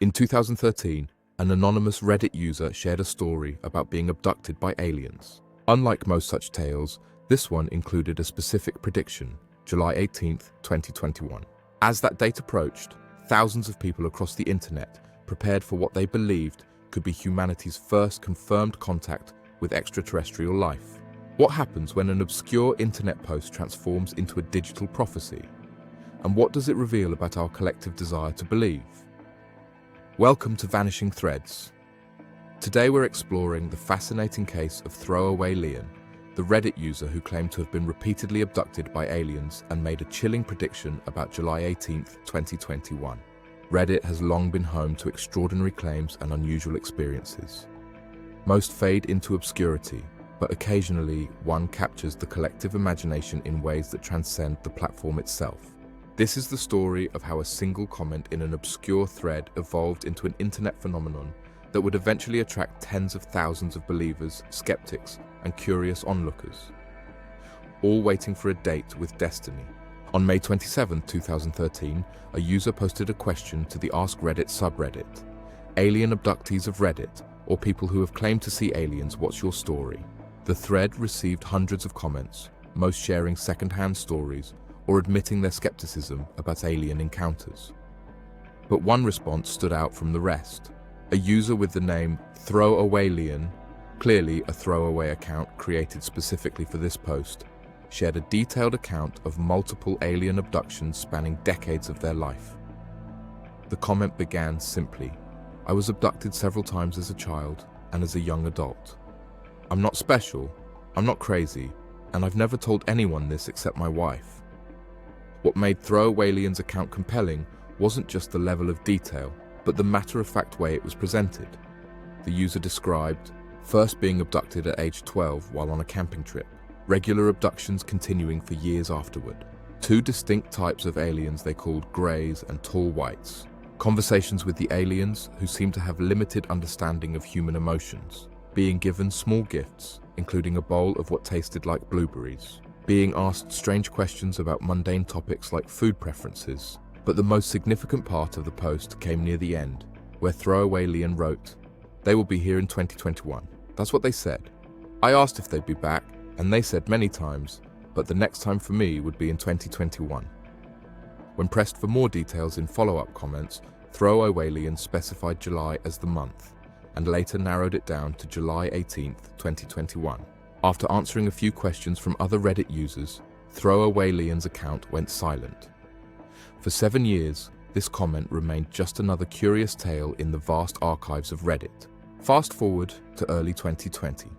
In 2013, an anonymous Reddit user shared a story about being abducted by aliens. Unlike most such tales, this one included a specific prediction, July 18, 2021. As that date approached, thousands of people across the internet prepared for what they believed could be humanity's first confirmed contact with extraterrestrial life. What happens when an obscure internet post transforms into a digital prophecy? And what does it reveal about our collective desire to believe? Welcome to Vanishing Threads. Today we're exploring the fascinating case of Throawaylien, the Reddit user who claimed to have been repeatedly abducted by aliens and made a chilling prediction about July 18, 2021. Reddit has long been home to extraordinary claims and unusual experiences. Most fade into obscurity, but occasionally one captures the collective imagination in ways that transcend the platform itself. This is the story of how a single comment in an obscure thread evolved into an internet phenomenon that would eventually attract tens of thousands of believers, skeptics, and curious onlookers, all waiting for a date with destiny. On May 27, 2013, a user posted a question to the Ask Reddit subreddit. Alien abductees of Reddit, or people who have claimed to see aliens, what's your story? The thread received hundreds of comments, most sharing second-hand stories or admitting their skepticism about alien encounters. But one response stood out from the rest. A user with the name Throawaylien, clearly a throwaway account created specifically for this post, shared a detailed account of multiple alien abductions spanning decades of their life. The comment began simply, "I was abducted several times as a child and as a young adult. I'm not special, I'm not crazy, and I've never told anyone this except my wife." What made Throawaylien's account compelling wasn't just the level of detail, but the matter-of-fact way it was presented. The user described first being abducted at age 12 while on a camping trip, regular abductions continuing for years afterward, two distinct types of aliens they called greys and tall whites, conversations with the aliens who seemed to have limited understanding of human emotions, being given small gifts, including a bowl of what tasted like blueberries, being asked strange questions about mundane topics like food preferences. But the most significant part of the post came near the end, where Throawaylien wrote, "They will be here in 2021. That's what they said. I asked if they'd be back, and they said many times, but the next time for me would be in 2021. When pressed for more details in follow-up comments, Throawaylien specified July as the month, and later narrowed it down to July 18, 2021. After answering a few questions from other Reddit users, Throawaylien's account went silent. For 7 years, this comment remained just another curious tale in the vast archives of Reddit. Fast forward to early 2020.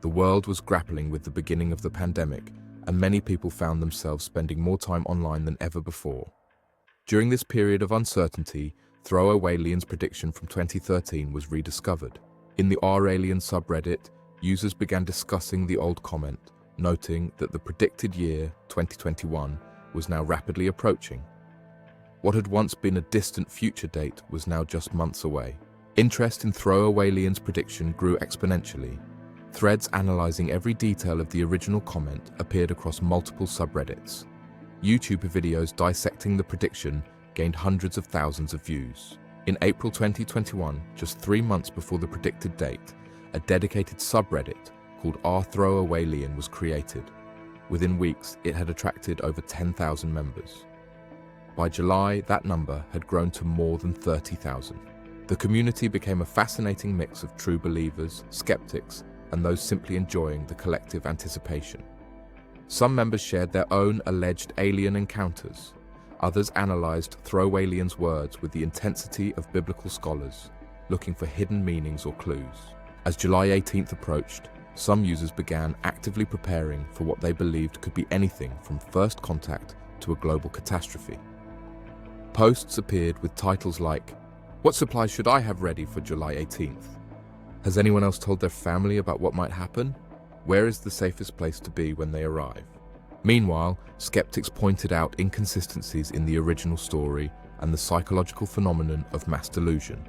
The world was grappling with the beginning of the pandemic, and many people found themselves spending more time online than ever before. During this period of uncertainty, Throawaylien's prediction from 2013 was rediscovered. In the R-Alien subreddit, users began discussing the old comment, noting that the predicted year, 2021, was now rapidly approaching. What had once been a distant future date was now just months away. Interest in Throawaylien's prediction grew exponentially. Threads analyzing every detail of the original comment appeared across multiple subreddits. YouTube videos dissecting the prediction gained hundreds of thousands of views. In April 2021, just 3 months before the predicted date, a dedicated subreddit called r/Throawaylien was created. Within weeks, it had attracted over 10,000 members. By July, that number had grown to more than 30,000. The community became a fascinating mix of true believers, skeptics, and those simply enjoying the collective anticipation. Some members shared their own alleged alien encounters. Others analyzed Throawaylien's words with the intensity of biblical scholars, looking for hidden meanings or clues. As July 18th approached, some users began actively preparing for what they believed could be anything from first contact to a global catastrophe. Posts appeared with titles like, "What supplies should I have ready for July 18th? Has anyone else told their family about what might happen? Where is the safest place to be when they arrive?" Meanwhile, skeptics pointed out inconsistencies in the original story and the psychological phenomenon of mass delusion.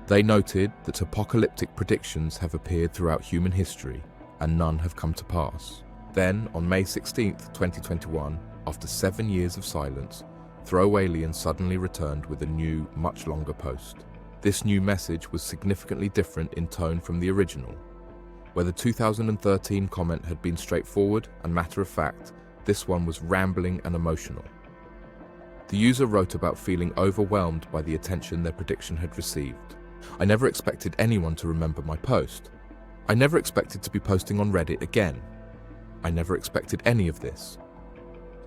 They noted that apocalyptic predictions have appeared throughout human history, and none have come to pass. Then, on May 16, 2021, after 7 years of silence, Throawaylien suddenly returned with a new, much longer post. This new message was significantly different in tone from the original. Where the 2013 comment had been straightforward and matter-of-fact, this one was rambling and emotional. The user wrote about feeling overwhelmed by the attention their prediction had received. "I never expected anyone to remember my post. I never expected to be posting on Reddit again. I never expected any of this."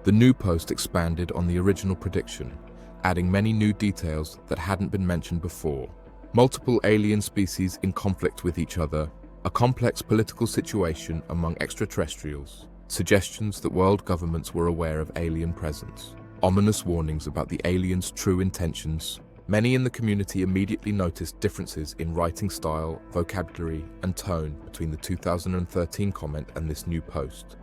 The new post expanded on the original prediction, adding many new details that hadn't been mentioned before. Multiple alien species in conflict with each other, a complex political situation among extraterrestrials, suggestions that world governments were aware of alien presence, ominous warnings about the aliens' true intentions. Many in the community immediately noticed differences in writing style, vocabulary, and tone between the 2013 comment and this new post.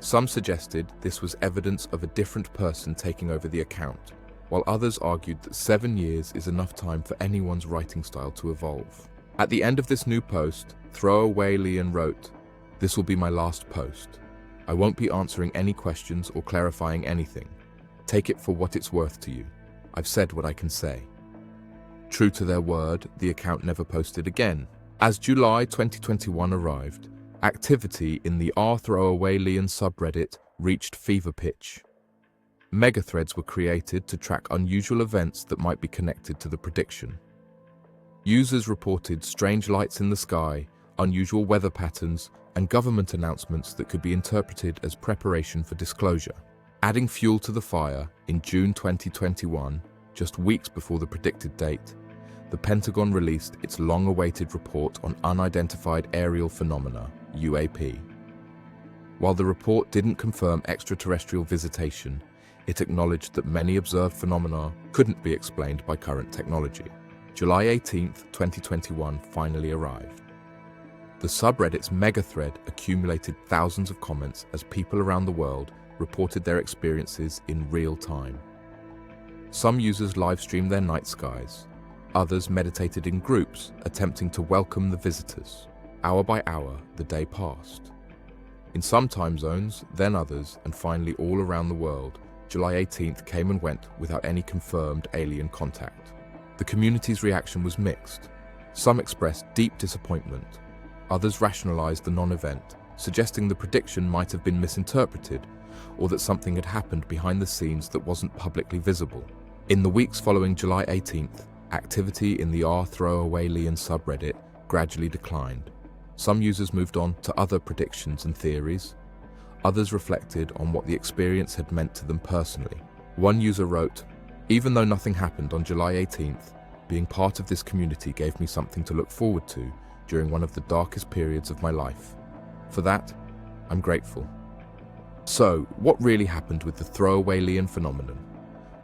Some suggested this was evidence of a different person taking over the account, while others argued that 7 years is enough time for anyone's writing style to evolve. At the end of this new post, Throawaylien wrote, "This will be my last post. I won't be answering any questions or clarifying anything. Take it for what it's worth to you. I've said what I can say." True to their word, the account never posted again. As July 2021 arrived, activity in the Throawaylien subreddit reached fever pitch. Megathreads were created to track unusual events that might be connected to the prediction. Users reported strange lights in the sky, unusual weather patterns, and government announcements that could be interpreted as preparation for disclosure. Adding fuel to the fire, in June 2021, just weeks before the predicted date, the Pentagon released its long-awaited report on unidentified aerial phenomena, UAP. While the report didn't confirm extraterrestrial visitation, it acknowledged that many observed phenomena couldn't be explained by current technology. July 18, 2021 finally arrived. The subreddit's megathread accumulated thousands of comments as people around the world reported their experiences in real time. Some users live-streamed their night skies. Others meditated in groups, attempting to welcome the visitors. Hour by hour, the day passed. In some time zones, then others, and finally all around the world, July 18th came and went without any confirmed alien contact. The community's reaction was mixed. Some expressed deep disappointment. Others rationalized the non-event, suggesting the prediction might have been misinterpreted or that something had happened behind the scenes that wasn't publicly visible. In the weeks following July 18th, activity in the Throawaylien subreddit gradually declined. Some users moved on to other predictions and theories. Others reflected on what the experience had meant to them personally. One user wrote, "Even though nothing happened on July 18th, being part of this community gave me something to look forward to during one of the darkest periods of my life. For that, I'm grateful." So, what really happened with the Throawaylien phenomenon?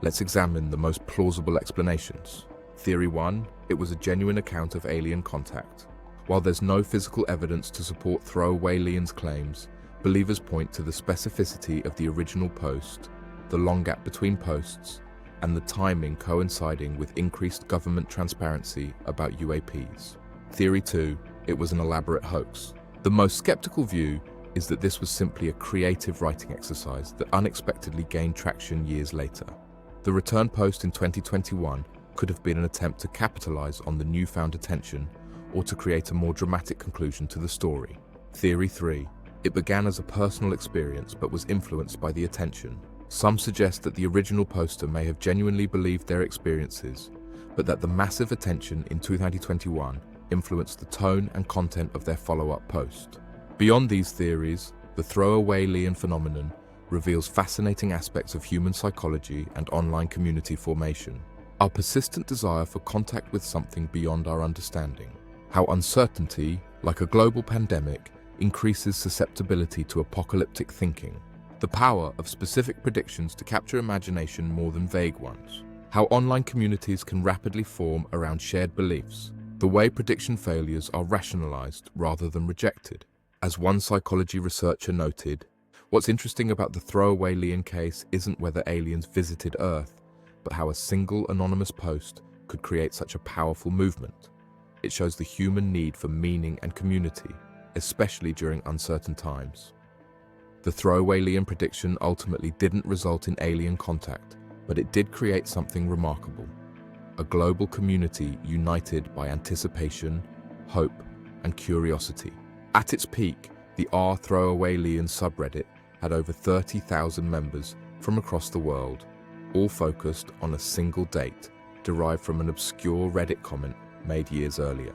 Let's examine the most plausible explanations. Theory 1, it was a genuine account of alien contact. While there's no physical evidence to support Throawaylien's claims, believers point to the specificity of the original post, the long gap between posts, and the timing coinciding with increased government transparency about UAPs. Theory 2, it was an elaborate hoax. The most skeptical view is that this was simply a creative writing exercise that unexpectedly gained traction years later. The return post in 2021 could have been an attempt to capitalize on the newfound attention or to create a more dramatic conclusion to the story. Theory 3, it began as a personal experience but was influenced by the attention. Some suggest that the original poster may have genuinely believed their experiences, but that the massive attention in 2021 influenced the tone and content of their follow-up post. Beyond these theories, the Throawaylien phenomenon reveals fascinating aspects of human psychology and online community formation. Our persistent desire for contact with something beyond our understanding. How uncertainty, like a global pandemic, increases susceptibility to apocalyptic thinking. The power of specific predictions to capture imagination more than vague ones. How online communities can rapidly form around shared beliefs. The way prediction failures are rationalized rather than rejected. As one psychology researcher noted, what's interesting about the Throawaylien case isn't whether aliens visited Earth, but how a single anonymous post could create such a powerful movement. It shows the human need for meaning and community, especially during uncertain times. The Throawaylien prediction ultimately didn't result in alien contact, but it did create something remarkable: a global community united by anticipation, hope, and curiosity. At its peak, the Throawaylien subreddit had over 30,000 members from across the world, all focused on a single date derived from an obscure Reddit comment made years earlier.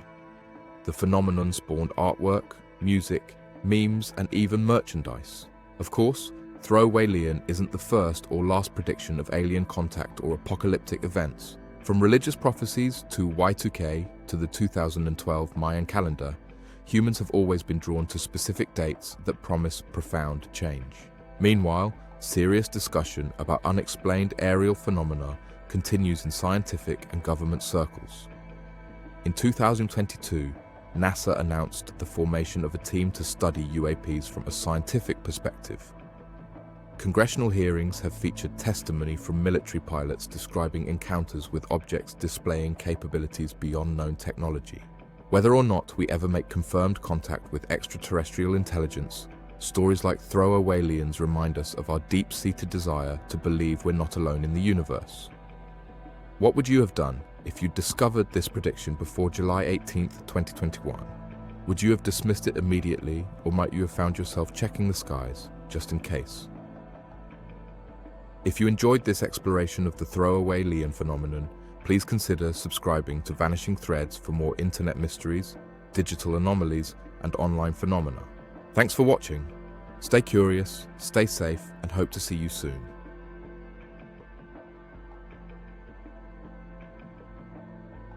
The phenomenon spawned artwork, music, memes, and even merchandise. Of course, Throawaylien isn't the first or last prediction of alien contact or apocalyptic events. From religious prophecies to Y2K to the 2012 Mayan calendar, humans have always been drawn to specific dates that promise profound change. Meanwhile, serious discussion about unexplained aerial phenomena continues in scientific and government circles. In 2022, NASA announced the formation of a team to study UAPs from a scientific perspective. Congressional hearings have featured testimony from military pilots describing encounters with objects displaying capabilities beyond known technology. Whether or not we ever make confirmed contact with extraterrestrial intelligence, stories like Throawalyens remind us of our deep-seated desire to believe we're not alone in the universe. What would you have done if you discovered this prediction before July 18th, 2021? Would you have dismissed it immediately, or might you have found yourself checking the skies just in case? If you enjoyed this exploration of the Throawaylien phenomenon, please consider subscribing to Vanishing Threads for more internet mysteries, digital anomalies, and online phenomena. Thanks for watching. Stay curious, stay safe, and hope to see you soon.